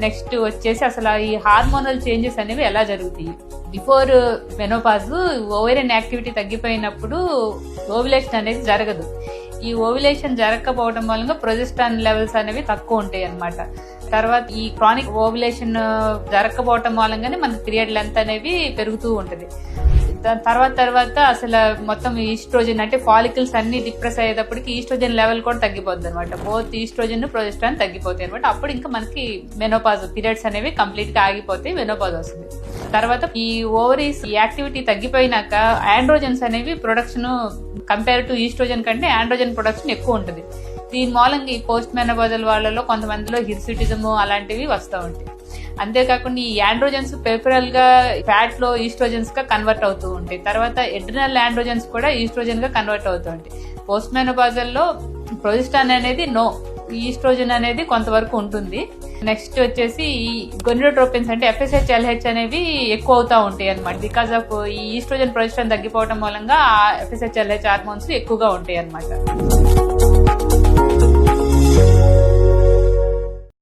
Next వచ్చేసి అసలు ఈ హార్మోనల్ చేంజెస్ అనేవి ఎలా జరుగుతాయి. బిఫోర్ మెనోపాజ్ ఓవేరియన్ యాక్టివిటీ తగ్గిపోయినప్పుడు ఓవ్యులేషన్ అనేది జరగదు. ఈ ఓవ్యులేషన్ జరగకపోవడం వల్ల ప్రొజెస్ట్రాన్ లెవెల్స్ అనేవి తక్కువ ఉంటాయి అన్నమాట. తర్వాత ఈ క్రానిక్ ఓవ్యులేషన్ జరగకపోవడం మూలంగానే మనకి పీరియడ్ లెంత్ అనేవి పెరుగుతూ ఉంటది. దాని తర్వాత అసలు మొత్తం ఈస్ట్రోజన్ అంటే ఫాలికల్స్ అన్ని డిప్రెస్ అయ్యేటప్పటికి ఈస్ట్రోజన్ లెవెల్ కూడా తగ్గిపోద్ది అనమాట. బోత్ ఈస్ట్రోజన్ ప్రొజెస్ట్రాన్ తగ్గిపోతాయి అనమాట. అప్పుడు ఇంకా మనకి మెనోపాజ్ పీరియడ్స్ అనేవి కంప్లీట్ గా ఆగిపోతాయి, మెనోపాజ్ వస్తుంది. తర్వాత ఈ ఓవరీస్ యాక్టివిటీ తగ్గిపోయినాక ఆండ్రోజన్స్ అనేవి ప్రొడక్షన్ కంపేర్ టు ఈస్ట్రోజన్ కంటే ఆండ్రోజన్ ప్రొడక్షన్ ఎక్కువ ఉంటుంది. దీని మూలంగా ఈ పోస్ట్ మెనోపాజల్ వాళ్ళలో కొంతమందిలో హిర్సుటిజం అలాంటివి వస్తూ ఉంటాయి. అంతేకాకుండా ఈ ఆండ్రోజన్స్ పెరిఫరల్ గా ఫ్యాట్ లో ఈస్ట్రోజన్స్ గా కన్వర్ట్ అవుతూ ఉంటాయి. తర్వాత ఎడ్రినల్ ఆండ్రోజన్స్ కూడా ఈస్ట్రోజన్ గా కన్వర్ట్ అవుతూ ఉంటాయి. పోస్ట్ మెనోపాజల్ లో ప్రొజెస్ట్రాన్ అనేది ఈస్ట్రోజన్ అనేది కొంతవరకు ఉంటుంది. నెక్స్ట్ వచ్చేసి ఈ గొనిడోట్రోపిన్స్ అంటే FSH LH అనేవి ఎక్కువ అవుతా ఉంటాయి అనమాట. బికాస్ ఆఫ్ ఈ ఈస్ట్రోజన్ ప్రొజెస్ట్రాన్ తగ్గిపోవడం మూలంగా FSH LH హార్మోన్స్ ఎక్కువగా ఉంటాయి అనమాట.